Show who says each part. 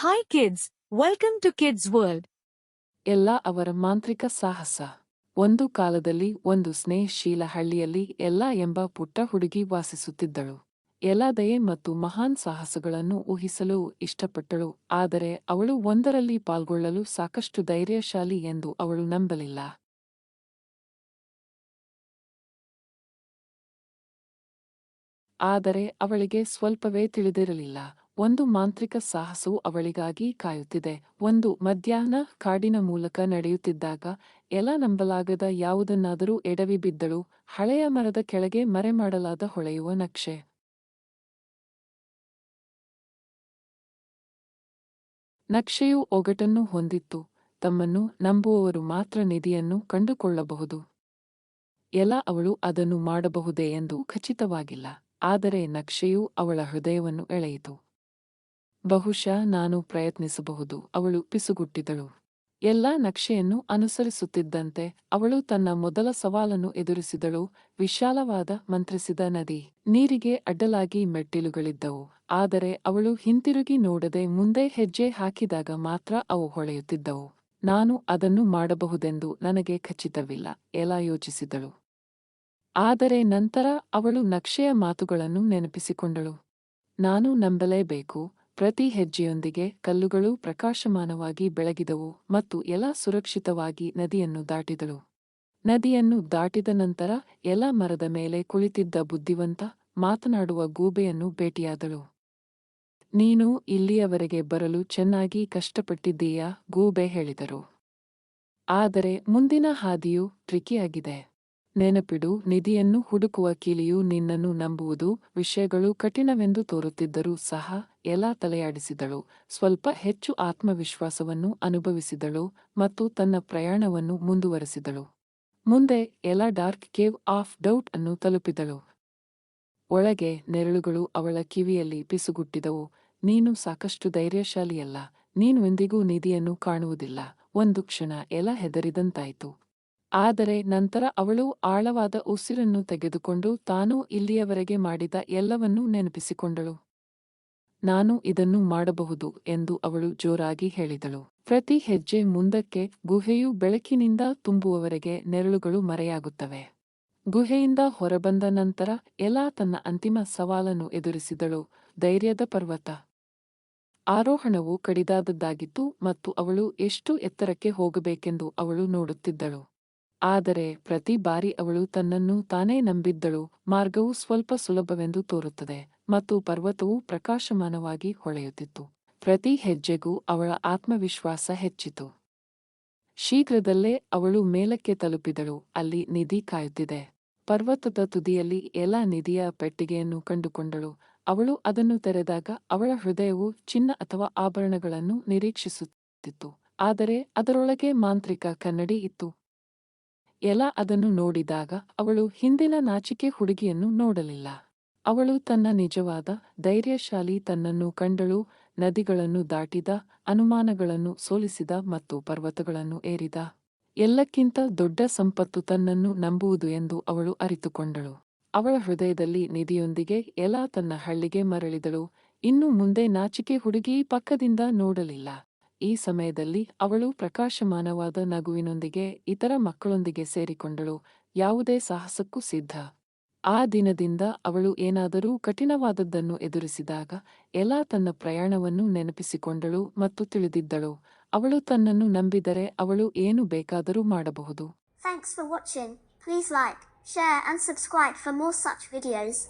Speaker 1: Hi kids, welcome to Kids World.
Speaker 2: ಎಲ್ಲ ಅವರ ಮಾಂತ್ರಿಕ ಸಾಹಸ. ಒಂದು ಕಾಲದಲ್ಲಿ ಒಂದು ಸ್ನೇಹಶೀಲ ಹಳ್ಳಿಯಲ್ಲಿ ಎಲ್ಲಾ ಎಂಬ ಪುಟ್ಟ ಹುಡುಗಿ ವಾಸಿಸುತ್ತಿದ್ದಳು. ಎಲ್ಲ ದಯೆ ಮತ್ತು ಮಹಾನ್ ಸಾಹಸಗಳನ್ನು ಊಹಿಸಲು ಇಷ್ಟಪಟ್ಟಳು, ಆದರೆ ಅವಳು ಒಂದರಲ್ಲಿ ಪಾಲ್ಗೊಳ್ಳಲು ಸಾಕಷ್ಟು ಧೈರ್ಯಶಾಲಿ ಎಂದು ಅವಳು ನಂಬಲಿಲ್ಲ. ಆದರೆ ಅವಳಿಗೆ ಸ್ವಲ್ಪವೇ ತಿಳಿದಿರಲಿಲ್ಲ. ಒಂದು ಮಾಂತ್ರಿಕ ಸಾಹಸವು ಅವಳಿಗಾಗಿ ಕಾಯುತ್ತಿದೆ. ಒಂದು ಮಧ್ಯಾಹ್ನ ಕಾಡಿನ ಮೂಲಕ ನಡೆಯುತ್ತಿದ್ದಾಗ ಎಲ ನಂಬಲಾಗದ ಯಾವುದನ್ನಾದರೂ ಎಡವಿ ಬಿದ್ದಳು. ಹಳೆಯ ಮರದ ಕೆಳಗೆ ಮರೆಮಾಡಲಾದ ಹೊಳೆಯುವ ನಕ್ಷೆ. ನಕ್ಷೆಯು ಒಗಟನ್ನು ಹೊಂದಿತ್ತು. ತಮ್ಮನ್ನು ನಂಬುವವರು ಮಾತ್ರ ನಿಧಿಯನ್ನು ಕಂಡುಕೊಳ್ಳಬಹುದು. ಅವಳು ಅದನ್ನು ಮಾಡಬಹುದೇ ಎಂದು ಖಚಿತವಾಗಿಲ್ಲ. ಆದರೆ ನಕ್ಷೆಯು ಅವಳ ಹೃದಯವನ್ನು ಎಳೆಯಿತು. ಬಹುಶಃ ನಾನು ಪ್ರಯತ್ನಿಸಬಹುದು, ಅವಳು ಪಿಸುಗುಟ್ಟಿದಳು. ನಕ್ಷೆಯನ್ನು ಅನುಸರಿಸುತ್ತಿದ್ದಂತೆ ಅವಳು ತನ್ನ ಮೊದಲ ಸವಾಲನ್ನು ಎದುರಿಸಿದಳು. ವಿಶಾಲವಾದ ಮಂತ್ರಿಸಿದ ನದಿ. ನೀರಿಗೆ ಅಡ್ಡಲಾಗಿ ಮೆಟ್ಟಿಲುಗಳಿದ್ದವು, ಆದರೆ ಅವಳು ಹಿಂತಿರುಗಿ ನೋಡದೆ ಮುಂದೆ ಹೆಜ್ಜೆ ಹಾಕಿದಾಗ ಮಾತ್ರ ಅವು ಹೊಳೆಯುತ್ತಿದ್ದವು. ನಾನು ಅದನ್ನು ಮಾಡಬಹುದೆಂದು ನನಗೆ ಖಚಿತವಿಲ್ಲ, ಯೋಚಿಸಿದಳು. ಆದರೆ ನಂತರ ಅವಳು ನಕ್ಷೆಯ ಮಾತುಗಳನ್ನು ನೆನಪಿಸಿಕೊಂಡಳು. ನಾನು ನಂಬಲೇಬೇಕು. ಪ್ರತಿ ಹೆಜ್ಜೆಯೊಂದಿಗೆ ಕಲ್ಲುಗಳು ಪ್ರಕಾಶಮಾನವಾಗಿ ಬೆಳಗಿದವು ಮತ್ತು ಸುರಕ್ಷಿತವಾಗಿ ನದಿಯನ್ನು ದಾಟಿದಳು. ನದಿಯನ್ನು ದಾಟಿದ ನಂತರ ಮರದ ಮೇಲೆ ಕುಳಿತಿದ್ದ ಬುದ್ಧಿವಂತ, ಮಾತನಾಡುವ ಗೂಬೆಯನ್ನು ಭೇಟಿಯಾದಳು. ನೀನು ಇಲ್ಲಿಯವರೆಗೆ ಬರಲು ಚೆನ್ನಾಗಿ ಕಷ್ಟಪಟ್ಟಿದ್ದೀಯಾ, ಗೂಬೆ ಹೇಳಿದರು. ಆದರೆ ಮುಂದಿನ ಹಾದಿಯು ಟ್ರಿಕಿಯಾಗಿದೆ. ನೆನಪಿಡು, ನಿಧಿಯನ್ನು ಹುಡುಕುವ ಕೀಲಿಯು ನಿನ್ನನ್ನು ನಂಬುವುದು. ವಿಷಯಗಳು ಕಠಿಣವೆಂದು ತೋರುತ್ತಿದ್ದರೂ ಸಹ ತಲೆಯಾಡಿಸಿದಳು. ಸ್ವಲ್ಪ ಹೆಚ್ಚು ಆತ್ಮವಿಶ್ವಾಸವನ್ನು ಅನುಭವಿಸಿದಳು ಮತ್ತು ತನ್ನ ಪ್ರಯಾಣವನ್ನು ಮುಂದುವರೆಸಿದಳು. ಮುಂದೆ ಡಾರ್ಕ್ ಕೇವ್ ಆಫ್ ಡೌಟ್ ಅನ್ನು ತಲುಪಿದಳು. ಒಳಗೆ ನೆರಳುಗಳು ಅವಳ ಕಿವಿಯಲ್ಲಿ ಪಿಸುಗುಟ್ಟಿದವು. ನೀನು ಸಾಕಷ್ಟು ಧೈರ್ಯಶಾಲಿಯಲ್ಲ, ನೀನು ಎಂದಿಗೂ ನಿಧಿಯನ್ನು ಕಾಣುವುದಿಲ್ಲ. ಒಂದು ಕ್ಷಣ ಹೆದರಿದಂತಾಯಿತು. ಆದರೆ ನಂತರ ಅವಳು ಆಳವಾದ ಉಸಿರನ್ನು ತೆಗೆದುಕೊಂಡು ತಾನು ಇಲ್ಲಿಯವರೆಗೆ ಮಾಡಿದ ಎಲ್ಲವನ್ನೂ ನೆನಪಿಸಿಕೊಂಡಳು. ನಾನು ಇದನ್ನು ಮಾಡಬಹುದು ಎಂದು ಅವಳು ಜೋರಾಗಿ ಹೇಳಿದಳು. ಪ್ರತಿ ಹೆಜ್ಜೆ ಮುಂದಕ್ಕೆ ಗುಹೆಯು ಬೆಳಕಿನಿಂದ ತುಂಬುವವರೆಗೆ ನೆರಳುಗಳು ಮರೆಯಾಗುತ್ತವೆ. ಗುಹೆಯಿಂದ ಹೊರಬಂದ ನಂತರ ತನ್ನ ಅಂತಿಮ ಸವಾಲನ್ನು ಎದುರಿಸಿದಳು. ಧೈರ್ಯದ ಪರ್ವತ. ಆರೋಹಣವು ಕಡಿದಾದದ್ದಾಗಿತ್ತು ಮತ್ತು ಅವಳು ಎಷ್ಟು ಎತ್ತರಕ್ಕೆ ಹೋಗಬೇಕೆಂದು ಅವಳು ನೋಡುತ್ತಿದ್ದಳು. ಆದರೆ ಪ್ರತಿ ಬಾರಿ ಅವಳು ತನ್ನನ್ನು ತಾನೇ ನಂಬಿದ್ದಳು. ಮಾರ್ಗವು ಸ್ವಲ್ಪ ಸುಲಭವೆಂದು ತೋರುತ್ತದೆ ಮತ್ತು ಪರ್ವತವು ಪ್ರಕಾಶಮಾನವಾಗಿ ಹೊಳೆಯುತ್ತಿತ್ತು. ಪ್ರತಿ ಹೆಜ್ಜೆಗೂ ಅವಳ ಆತ್ಮವಿಶ್ವಾಸ ಹೆಚ್ಚಿತು. ಶೀಘ್ರದಲ್ಲೇ ಅವಳು ಮೇಲಕ್ಕೆ ತಲುಪಿದಳು. ಅಲ್ಲಿ ನಿಧಿ ಕಾಯುತ್ತಿದೆ. ಪರ್ವತದ ತುದಿಯಲ್ಲಿ ನಿಧಿಯ ಪೆಟ್ಟಿಗೆಯನ್ನು ಕಂಡುಕೊಂಡಳು. ಅವಳು ಅದನ್ನು ತೆರೆದಾಗ ಅವಳ ಹೃದಯವು ಚಿನ್ನ ಅಥವಾ ಆಭರಣಗಳನ್ನು ನಿರೀಕ್ಷಿಸುತ್ತಿತ್ತು. ಆದರೆ ಅದರೊಳಗೆ ಮಾಂತ್ರಿಕ ಕನ್ನಡಿ ಇತ್ತು. ಅದನ್ನು ನೋಡಿದಾಗ ಅವಳು ಹಿಂದಿನ ನಾಚಿಕೆ ಹುಡುಗಿಯನ್ನು ನೋಡಲಿಲ್ಲ. ಅವಳು ತನ್ನ ನಿಜವಾದ ಧೈರ್ಯಶಾಲಿ ತನ್ನನ್ನು ಕಂಡಳು. ನದಿಗಳನ್ನು ದಾಟಿದ, ಅನುಮಾನಗಳನ್ನು ಸೋಲಿಸಿದ ಮತ್ತು ಪರ್ವತಗಳನ್ನು ಏರಿದ. ಎಲ್ಲಕ್ಕಿಂತ ದೊಡ್ಡ ಸಂಪತ್ತು ತನ್ನನ್ನು ನಂಬುವುದು ಎಂದು ಅವಳು ಅರಿತುಕೊಂಡಳು. ಅವಳ ಹೃದಯದಲ್ಲಿ ನಿಧಿಯೊಂದಿಗೆ ತನ್ನ ಹಳ್ಳಿಗೆ ಮರಳಿದಳು. ಇನ್ನು ಮುಂದೆ ನಾಚಿಕೆ ಹುಡುಗಿ ಪಕ್ಕದಿಂದ ನೋಡಲಿಲ್ಲ. ಈ ಸಮಯದಲ್ಲಿ ಅವಳು ಪ್ರಕಾಶಮಾನವಾದ ನಗುವಿನೊಂದಿಗೆ ಇತರ ಮಕ್ಕಳೊಂದಿಗೆ ಸೇರಿಕೊಂಡಳು, ಯಾವುದೇ ಸಾಹಸಕ್ಕೂ ಸಿದ್ಧ. ಆ ದಿನದಿಂದ ಅವಳು ಏನಾದರೂ ಕಠಿಣವಾದದ್ದನ್ನು ಎದುರಿಸಿದಾಗ ತನ್ನ ಪ್ರಯಾಣವನ್ನು ನೆನಪಿಸಿಕೊಂಡಳು ಮತ್ತು ತಿಳಿದಿದ್ದಳು, ಅವಳು ತನ್ನನ್ನು ನಂಬಿದರೆ ಅವಳು ಏನು ಬೇಕಾದರೂ ಮಾಡಬಹುದು.
Speaker 3: Thanks for watching. Please like, share and subscribe for more such videos.